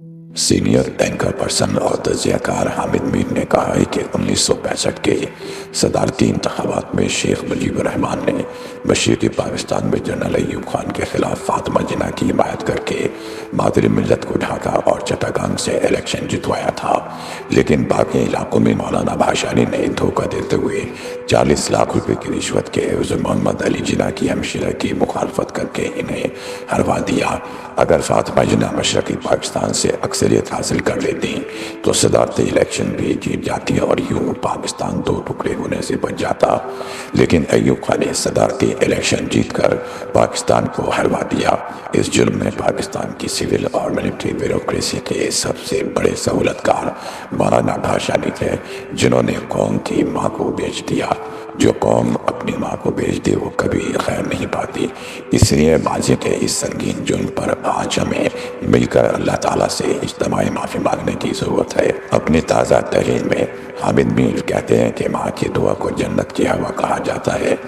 Senior anchor person और तजियाकार हामिद मीर ने कहा है कि 1965 के सदारती इंतखाबात में शेख मुजीबुर रहमान ने मशरक़ी पाकिस्तान में जनरल अय्यूब खान के खिलाफ फातिमा जिन्ना की हिमायत करके मादरी मिल्लत को ढाका और चट्टागांग से इलेक्शन जितवाया था, लेकिन बाकी इलाकों में मौलाना भाषानी ने धोखा देते हुए 40 लाख रुपए की रिश्वत के एवज़ मोहम्मद अली जिन्ना की हमशरा की मुखालफत करके इन्हें हरवा दिया। अगर फातिमा जिन्ना मशरक़ी पाकिस्तान से अक्सरियत हासिल कर लेती तो सदारती इलेक्शन भी जीत जाती और यूं पाकिस्तान दो टुकड़े होने से बच जाता, लेकिन अय्यूब खान ने सदारती इलेक्शन जीतकर पाकिस्तान को हरवा दिया। इस जुर्म में पाकिस्तान की सिविल और मिलिट्री ब्यूरोक्रेसी के सबसे बड़े सहूलतकार मौलाना भाषानी थे, जिन्होंने कौम की माँ को बेच दिया। जो कौम अपनी माँ को बेच दे वो कभी खैर नहीं पाती। इसलिए माजी के इस संगीन जुर्म पर आज हमें मिलकर अल्लाह ताला से इज्तिमाई माफ़ी मांगने की ज़रूरत है। अपनी ताज़ा तहरीर में हामिद मीर कहते हैं कि माँ की दुआ को जन्नत की हवा कहा जाता है।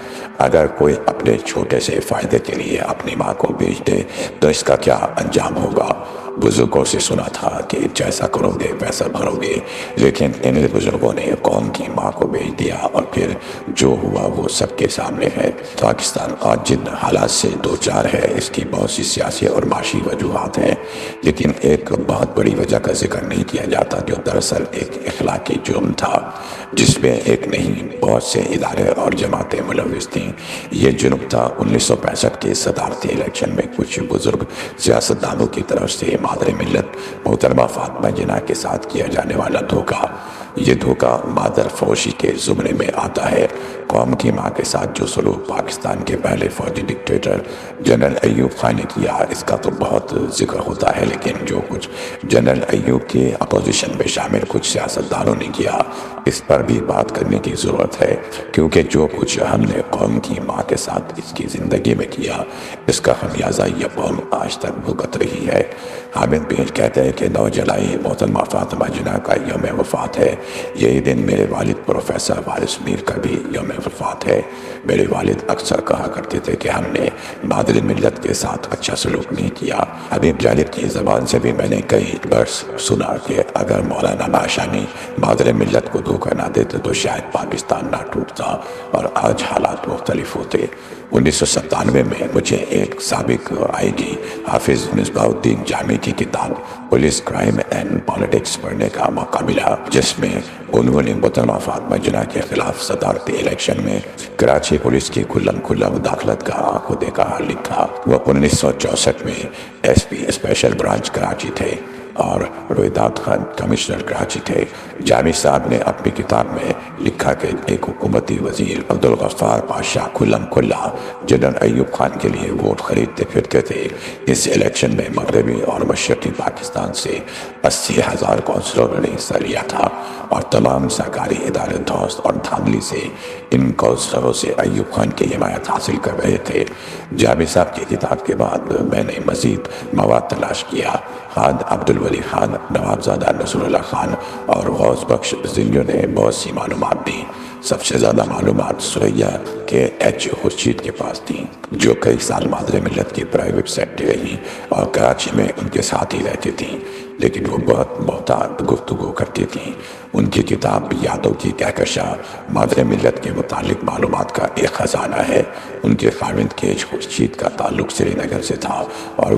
अगर कोई अपने छोटे से फ़ायदे के लिए अपनी माँ को बेच दे तो इसका क्या अंजाम होगा। बुजुर्गों से सुना था कि जैसा करोगे वैसा भरोगे, लेकिन इन बुजुर्गों ने कौम की माँ को बेच दिया और फिर जो हुआ वो सबके सामने है। पाकिस्तान आज जिन हालात से दो चार है इसकी बहुत सी सियासी और माशी वजूहात हैं, लेकिन एक बहुत बड़ी वजह का जिक्र नहीं किया जाता जो दरअसल एक इखलाकी जुर्म था, जिसमें एक नहीं बहुत से इदारे और जमातें मुलविस थीं। ये जुर्म था 1965 के सदारती इलेक्शन में कुछ बुजुर्ग सियासतदानों की तरफ से मादर मिल्लत मोहतरमा फातिमा जिन्ना के साथ किया जाने वाला धोखा। ये धोखा मादर फौशी के ज़ुमरे में आता है। कौम की माँ के साथ जो सलूक पाकिस्तान के पहले फौजी डिक्टेटर जनरल अय्यूब खान ने किया इसका तो बहुत जिक्र होता है, लेकिन जो कुछ जनरल अय्यूब के अपोजिशन में शामिल कुछ सियासतदानों ने किया इस पर भी बात करने की ज़रूरत है, क्योंकि जो कुछ हमने कौम की माँ के साथ इसकी ज़िंदगी में किया इसका खमियाजा यह कौम आज तक भुगत रही है। हामिद मीर कहते हैं कि 9 जुलाई मोहतरमा फातिमा जिन्ना का यौम वफ़ात है। यही दिन मेरे वालिद प्रोफेसर वारिस मीर का भी यौम वफ़ात है। मेरे वालिद अक्सर कहा करते थे कि हमने मादरी मिल्लत के साथ अच्छा सलूक नहीं किया। हबीब जालिब की ज़बान से भी मैंने कई बार सुना कि अगर मौलाना भाषानी मादरी मिल्लत को धोखा ना देते तो शायद पाकिस्तान ना टूटता और आज हालात मुख्तलिफ होते। 1997 में मुझे एक साबिक आईजी हाफिज़ मिसबाहुद्दीन जामी की किताब पुलिस क्राइम एंड पॉलिटिक्स पढ़ने का मौका मिला, जिसमें उन्होंने मोहतरमा फातिमा जिन्ना के खिलाफ सदारती इलेक्शन में कराची पुलिस की खुल्लम खुल्ला मुदाखलत का आंखों देखा हाल लिखा। वह 1964 में SP स्पेशल ब्रांच कराची थे और रोहिदाद खान कमिश्नर कराची थे। जामी साहब ने अपनी किताब में लिखा कि एक हुकूमती वजीर अब्दुल गफ्फार पाशा खुल्लम खुल्ला जनरल अय्यूब खान के लिए वोट खरीदते फिरते थे। इस इलेक्शन में मगरबी और मशरक़ी पाकिस्तान से 80,000 कौंसलरों ने हिस्सा लिया था और तमाम सरकारी इदारे धौंस और धांधली से इन कौंसलरों से अय्यूब खान की हिमायत हासिल कर रहे थे। जामी साहब की किताब के बाद मैंने मज़ीद मवाद तलाश किया। खान अब्दुल वली खान, नवाबजादा नसरुल्लाह खान और गौस बख्श जिन्हों ने बहुत सी मालूमात दी। सबसे ज़्यादा मालूमात सुरैया के H खुर्शीद के पास थी, जो कई साल मादर मिल्लत की प्राइवेट सेक्रेटरी रही और कराची में उनके साथ ही रहती थी, लेकिन वो बहुत मोहतात गुफ्तगू करती थी। उनकी किताब यादों की कहकशा मादर मिल्लत के मुतालिक मालूमात का एक ख़जाना है। उनके खाविंद के H खुर्शीद का ताल्लुक श्रीनगर से था और